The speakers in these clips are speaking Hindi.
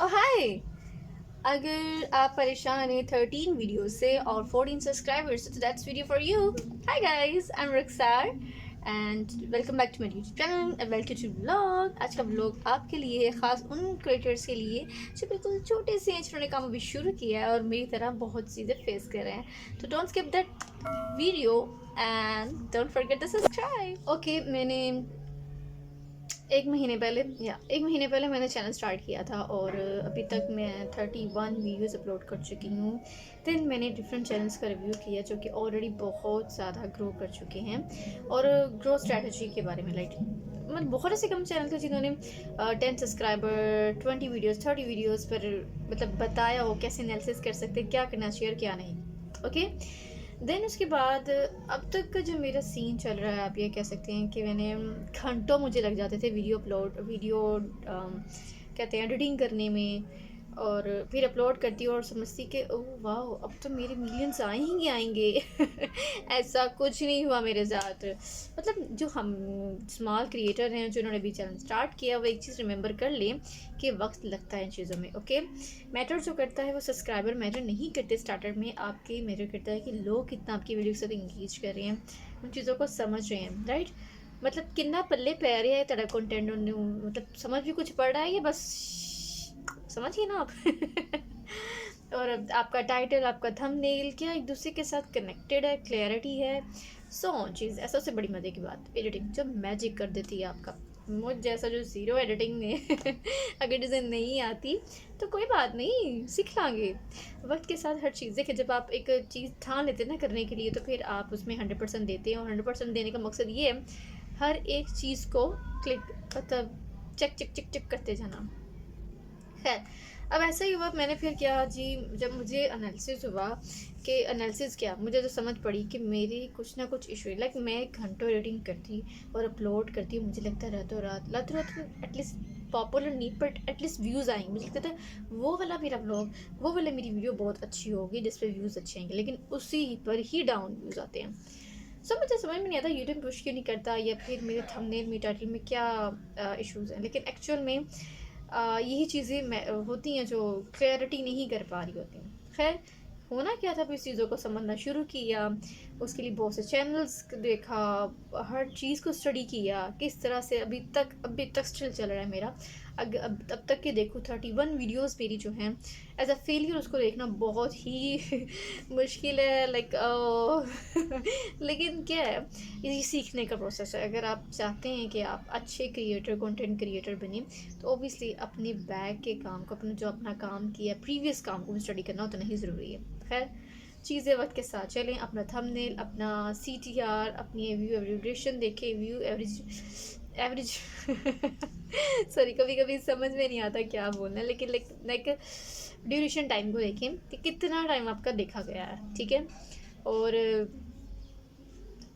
हाय। अगर आप परेशान हैं 13 वीडियो से और 14 सब्सक्राइबर्स तो that's video for you. Hi guys, I am Ruksar and welcome back to my YouTube channel and welcome to vlog. आज का व्लॉग आपके लिए है, ख़ास उन क्रिएटर्स के लिए जो बिल्कुल छोटे से हैं, जिन्होंने काम अभी शुरू किया है और मेरी तरह बहुत चीज़ें फेस कर रहे हैं। तो don't skip that video and don't forget to subscribe. Okay, मैंने एक महीने पहले मैंने चैनल स्टार्ट किया था और अभी तक मैं 31 वीडियोस अपलोड कर चुकी हूँ। देन मैंने डिफरेंट चैनल्स का रिव्यू किया जो कि ऑलरेडी बहुत ज़्यादा ग्रो कर चुके हैं और ग्रो स्ट्रैटेजी के बारे में मतलब बहुत ऐसे कम चैनल थे जिन्होंने 10 सब्सक्राइबर 20 वीडियोस 30 वीडियोस पर मतलब बताया हो कैसे एनालिसिस कर सकते, क्या करना चाहिए और क्या नहीं। ओके, देन उसके बाद अब तक का जो मेरा सीन चल रहा है, आप ये कह सकते हैं कि मैंने घंटों मुझे लग जाते थे वीडियो कहते हैं एडिटिंग करने में, और फिर अपलोड करती हूँ और समझती कि ओह वाह, अब तो मेरे मिलियंस आएंगे ऐसा कुछ नहीं हुआ मेरे साथ। मतलब जो हम स्मॉल क्रिएटर हैं जिन्होंने भी चैनल स्टार्ट किया, वो एक चीज़ रिमेंबर कर लें कि वक्त लगता है इन चीज़ों में। ओके, मैटर जो करता है वो सब्सक्राइबर मैटर नहीं करते स्टार्टर में, आपके मैटर करता है कि लोग कितना आपकी वीडियो के साथ इंगेज कर रहे हैं, उन चीज़ों को समझ रहे हैं, राइट। मतलब कितना पल्ले पै रहा है तेरा कंटेंट, मतलब समझ भी कुछ पड़ रहा है, ये बस समझिए ना आप और अब आपका टाइटल, आपका थंबनेल क्या एक दूसरे के साथ कनेक्टेड है, क्लैरिटी है, चीज़ ऐसा से बड़ी मज़े की बात एडिटिंग जो मैजिक कर देती है आपका। मुझ जैसा जो ज़ीरो एडिटिंग में अगर डिज़ाइन नहीं आती तो कोई बात नहीं, सीख लांगे वक्त के साथ हर चीज़। देखिए, जब आप एक चीज़ ठान लेते हैं ना करने के लिए, तो फिर आप उसमें 100% देते हैं, और 100% देने का मकसद ये है हर एक चीज़ को क्लिक मतलब चेक चेक चेक चेक करते जाना। खैर, अब ऐसा ही हुआ, मैंने फिर क्या जी, जब मुझे एनालिसिस हुआ कि एनालिसिस क्या, मुझे तो समझ पड़ी कि मेरी कुछ ना कुछ इशू है। लाइक मैं घंटों एडिटिंग करती और अपलोड करती, मुझे लगता है रातों रात एटलीस्ट पॉपुलर नहीं पर एटलीस्ट व्यूज़ आएंगे। मुझे लगता था वो वाला मेरा ब्लॉग, वो वाला मेरी वीडियो बहुत अच्छी होगी जिस पर व्यूज़ अच्छे आएंगे, लेकिन उसी पर ही डाउन व्यूज़ आते हैं। मुझे समझ में नहीं आता यूट्यूब पुश क्यों नहीं करता, या फिर मेरे थंबनेल में टाइटल में क्या इश्यूज़ हैं। लेकिन एक्चुअल में यही चीज़ें होती हैं जो क्लैरिटी नहीं कर पा रही होती हैं। खैर, होना क्या था, इस चीज़ों को समझना शुरू किया, उसके लिए बहुत से चैनल्स देखा, हर चीज़ को स्टडी किया, किस तरह से अभी तक स्टिल चल रहा है मेरा। अब तक के देखो 31 वीडियोस मेरी जो हैं एज अ फेलियर, उसको देखना बहुत ही मुश्किल है। लाइक लेकिन क्या है, ये सीखने का प्रोसेस है। अगर आप चाहते हैं कि आप अच्छे कंटेंट क्रिएटर बने, तो ऑब्वियसली अपने बैक के काम को, अपना काम किया प्रीवियस काम को स्टडी करना उतना ही ज़रूरी है। खैर, चीज़ें वक्त के साथ चलें, अपना थंबनेल, अपना CTR, अपनी व्यू एवरेशन देखें, व्यू एवरेज सॉरी, कभी कभी समझ में नहीं आता क्या बोलना है, लेकिन लाइक ड्यूरेशन टाइम को देखें कि कितना टाइम आपका देखा गया है, ठीक है। और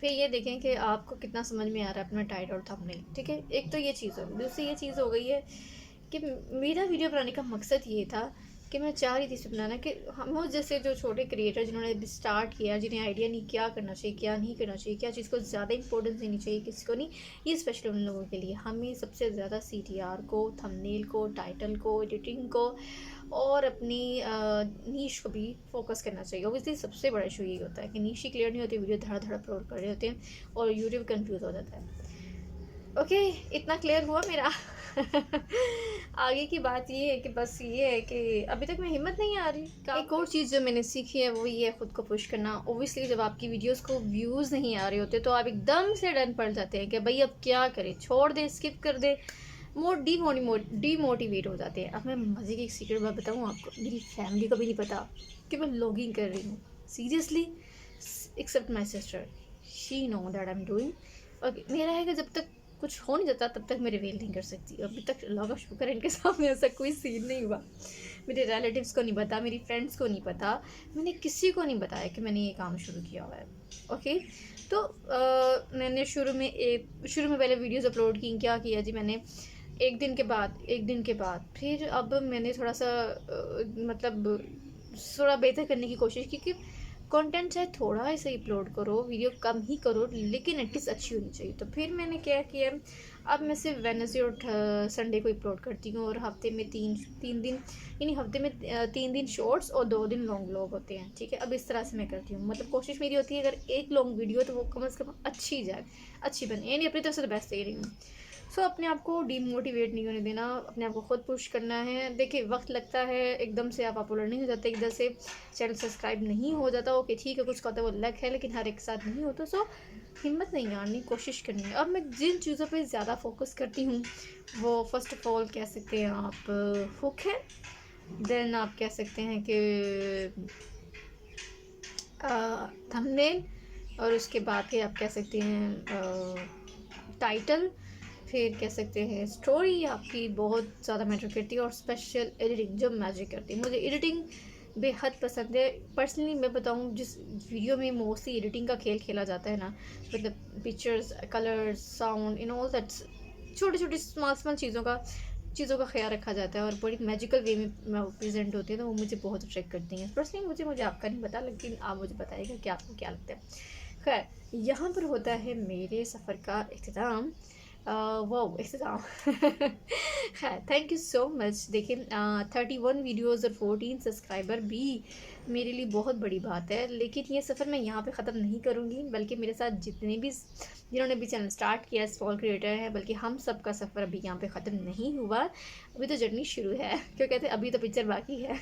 फिर ये देखें कि आपको कितना समझ में आ रहा है अपना टाइटल और थंबनेल, ठीक है। एक तो ये चीज़ हो गई, दूसरी ये चीज़ हो गई है कि मेरा वीडियो बनाने का मकसद ये था कि मैं चाह रही थी इसे बनाना कि हम जैसे जो छोटे क्रिएटर जिन्होंने अभी स्टार्ट किया, जिन्हें आइडिया नहीं क्या करना चाहिए क्या नहीं करना चाहिए, क्या चीज़ को ज़्यादा इंपॉर्टेंस देनी चाहिए किसी को नहीं, ये स्पेशली उन लोगों के लिए। हमें सबसे ज़्यादा CTR को, थंबनेल को, टाइटल को, एडिटिंग को और अपनी नीश को भी फोकस करना चाहिए। ऑब्वियसली सबसे बड़ा इशू यही होता है कि नीश ही क्लियर नहीं होती, वीडियो धड़ धड़ अपलोड कर रहे होते हैं और यूट्यूब कंफ्यूज हो जाता है। ओके, इतना क्लियर हुआ मेरा आगे की बात ये है कि बस ये है कि अभी तक मैं हिम्मत नहीं आ रही। एक और चीज़ जो मैंने सीखी है वो ये है खुद को पुश करना। ओबियसली जब आपकी वीडियोस को व्यूज़ नहीं आ रहे होते तो आप एकदम से डर पड़ जाते हैं कि भाई अब क्या करें, छोड़ दे, स्किप कर दे, डीमोटिवेट हो जाते हैं। अब मैं मज़े की एक सीक्रेट बात बताऊँ आपको, मेरी फैमिली को भी नहीं पता कि मैं व्लॉगिंग कर रही हूँ, seriously, except my sister, she know that I am doing. Okay, मेरा है कि जब तक कुछ हो नहीं जाता तब तक मैं रिवील नहीं कर सकती। अभी तक अल्लाह का शुक्र है इनके सामने ऐसा कोई सीन नहीं हुआ। मेरे रिलेटिव्स को नहीं पता, मेरी फ्रेंड्स को नहीं पता, मैंने किसी को नहीं बताया कि मैंने ये काम शुरू किया हुआ है। ओके, तो मैंने शुरू में पहले वीडियोस अपलोड की, क्या किया जी मैंने, एक दिन के बाद फिर अब मैंने थोड़ा सा मतलब थोड़ा बेहतर करने की कोशिश की कि कंटेंट चाहे थोड़ा ऐसे ही अपलोड करो, वीडियो कम ही करो, लेकिन एटलीस्ट अच्छी होनी चाहिए। तो फिर मैंने क्या किया, अब मैं सिर्फ वेडनेसडे और संडे को अपलोड करती हूँ, और हफ्ते में तीन दिन, यानी हफ्ते में 3 दिन शॉर्ट्स और 2 दिन लॉन्ग व्लॉग होते हैं, ठीक है। अब इस तरह से मैं करती हूँ, मतलब कोशिश मेरी होती है अगर एक लॉन्ग वीडियो तो वो कम से कम अच्छी जाए, अच्छी बने, यानी अपनी तरफ से तो बेस्ट दे रही हूँ। सो अपने आप को डीमोटिवेट नहीं होने देना, अपने आप को खुद पुश करना है। देखिए वक्त लगता है, एकदम से आप पॉपुलर नहीं हो जाते, एकदम से चैनल सब्सक्राइब नहीं हो जाता। ओके ठीक है, कुछ का तो वो लक है, लेकिन हर एक साथ नहीं होता। सो हिम्मत नहीं हारनी, कोशिश करनी है। अब मैं जिन चीज़ों पे ज़्यादा फोकस करती हूँ वो फर्स्ट ऑफ ऑल कह सकते हैं आप हुक है, देन आप कह सकते हैं कि थंबनेल, और उसके बाद फिर आप कह सकते हैं टाइटल, फिर कह सकते हैं स्टोरी आपकी बहुत ज़्यादा मैटर करती है, और स्पेशल एडिटिंग जो मैजिक करती है। मुझे एडिटिंग बेहद पसंद है। पर्सनली मैं बताऊँ, जिस वीडियो में मोस्टली एडिटिंग का खेल खेला जाता है ना, मतलब pictures, colours, sound, in all that, छोटी छोटी स्मॉल चीज़ों का ख्याल रखा जाता है और बड़ी मैजिकल वे में प्रेजेंट होती है, तो वो मुझे बहुत अट्रैक्ट करती हैं। पर्सनली मुझे आपका नहीं पता, लेकिन आप मुझे बताइएगा कि आपको क्या लगता है। खैर, यहाँ पर होता है मेरे सफ़र का इख्तिताम। वाह इख्तिताम खैर, थैंक यू सो मच। देखिए 31 वीडियोज़ और 14 सब्सक्राइबर भी मेरे लिए बहुत बड़ी बात है, लेकिन ये सफ़र मैं यहाँ पे ख़त्म नहीं करूँगी, बल्कि मेरे साथ जिन्होंने भी चैनल स्टार्ट किया, स्मॉल क्रिएटर हैं, बल्कि हम सब का सफ़र अभी यहाँ पे ख़त्म नहीं हुआ, अभी तो जर्नी शुरू है। क्यों कहते हैं, अभी तो पिक्चर बाकी है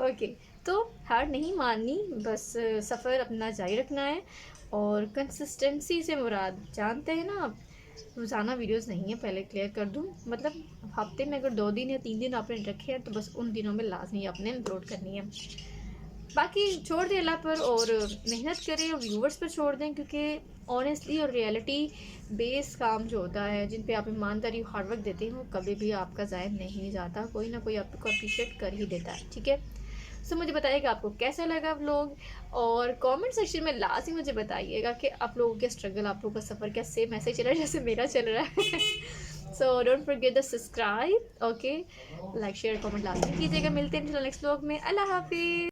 ओके, तो हार नहीं माननी, बस सफ़र अपना जारी रखना है। और कंसिस्टेंसी से मुराद जानते हैं ना आप, रोज़ाना वीडियोस नहीं है, पहले क्लियर कर दूँ। मतलब हफ्ते में अगर 2 दिन या 3 दिन आपने रखे हैं, तो बस उन दिनों में लाजमी आपने अपलोड करनी है। बाकी छोड़ दें अल्लाह पर, और मेहनत करें और व्यूवर्स पर छोड़ दें, क्योंकि ऑनेस्टली और रियलिटी बेस काम जो होता है, जिन पे आप ईमानदारी हार्ड वर्क देते हैं, वो कभी भी आपका ज़ाया नहीं जाता, कोई ना कोई आपको अप्रिशिएट कर ही देता है, ठीक है। सो मुझे बताइएगा आपको कैसा लगा व्लॉग, और कमेंट सेक्शन में लाजमी मुझे बताइएगा कि आप लोगों के स्ट्रगल, आप लोगों का सफ़र क्या सेम ऐसे ही चल रहा है जैसे मेरा चल रहा है so don't forget the subscribe, okay, like share comment लाजमी कीजिएगा। मिलते हैं नेक्स्ट व्लॉग में। अल्लाह हाफिज़।